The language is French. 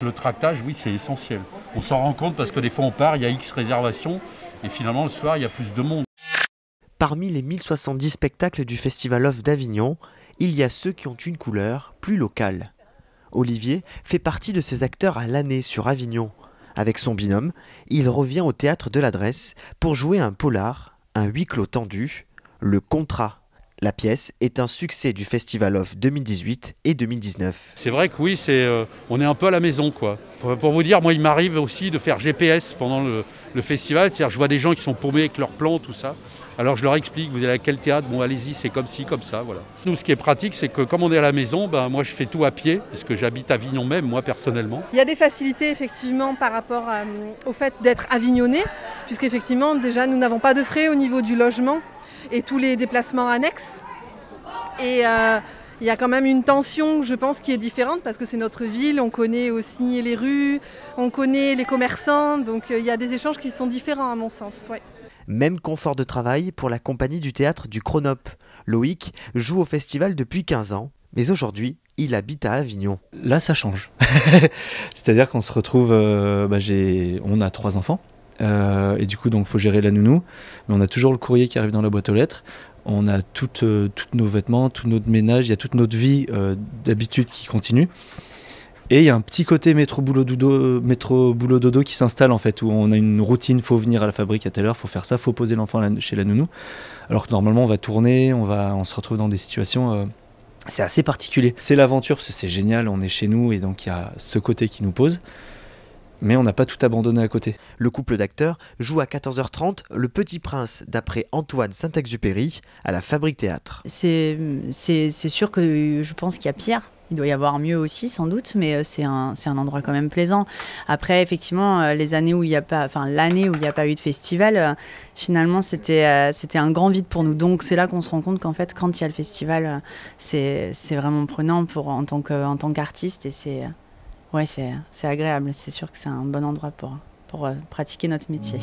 Le tractage, oui, c'est essentiel. On s'en rend compte parce que des fois on part, il y a X réservations et finalement le soir il y a plus de monde. Parmi les 1070 spectacles du Festival Off d'Avignon, il y a ceux qui ont une couleur plus locale. Olivier fait partie de ces acteurs à l'année sur Avignon. Avec son binôme, il revient au théâtre de l'Adresse pour jouer un polar, un huis clos tendu, Le Contrat. La pièce est un succès du Festival Off 2018 et 2019. C'est vrai que oui, on est un peu à la maison, quoi. Pour vous dire, moi il m'arrive aussi de faire GPS pendant le festival, c'est-à-dire je vois des gens qui sont paumés avec leurs plans, tout ça. Alors je leur explique, vous allez à quel théâtre? Bon allez-y, c'est comme ci, comme ça, voilà. Nous ce qui est pratique, c'est que comme on est à la maison, moi je fais tout à pied, parce que j'habite Avignon même, moi personnellement. Il y a des facilités effectivement par rapport au fait d'être avignonnais, puisqu'effectivement déjà nous n'avons pas de frais au niveau du logement et tous les déplacements annexes. Et il y a quand même une tension, je pense, qui est différente parce que c'est notre ville, on connaît aussi les rues, on connaît les commerçants, donc il y a des échanges qui sont différents à mon sens. Ouais. Même confort de travail pour la compagnie du théâtre du Chronope. Loïc joue au festival depuis 15 ans, mais aujourd'hui, il habite à Avignon. Là, ça change. C'est-à-dire qu'on se retrouve, on a 3 enfants, et du coup, il faut gérer la nounou, mais on a toujours le courrier qui arrive dans la boîte aux lettres. On a toutes nos vêtements, tout notre ménage, il y a toute notre vie d'habitude qui continue. Et il y a un petit côté métro boulot dodo qui s'installe en fait, où on a une routine, il faut venir à la fabrique à telle heure, il faut faire ça, il faut poser l'enfant chez la nounou. Alors que normalement on va tourner, on se retrouve dans des situations, c'est assez particulier. C'est l'aventure parce que c'est génial, on est chez nous et donc il y a ce côté qui nous pose. Mais on n'a pas tout abandonné à côté. Le couple d'acteurs joue à 14h30 Le Petit Prince d'après Antoine Saint-Exupéry à la Fabrique Théâtre. C'est sûr que je pense qu'il y a pire. Il doit y avoir mieux aussi sans doute, mais c'est un endroit quand même plaisant. Après, effectivement, l'année où il n'y a pas eu de festival, finalement c'était un grand vide pour nous. Donc c'est là qu'on se rend compte qu'en fait, quand il y a le festival, c'est vraiment prenant en tant qu'artiste et c'est agréable. C'est sûr que c'est un bon endroit pour pratiquer notre métier.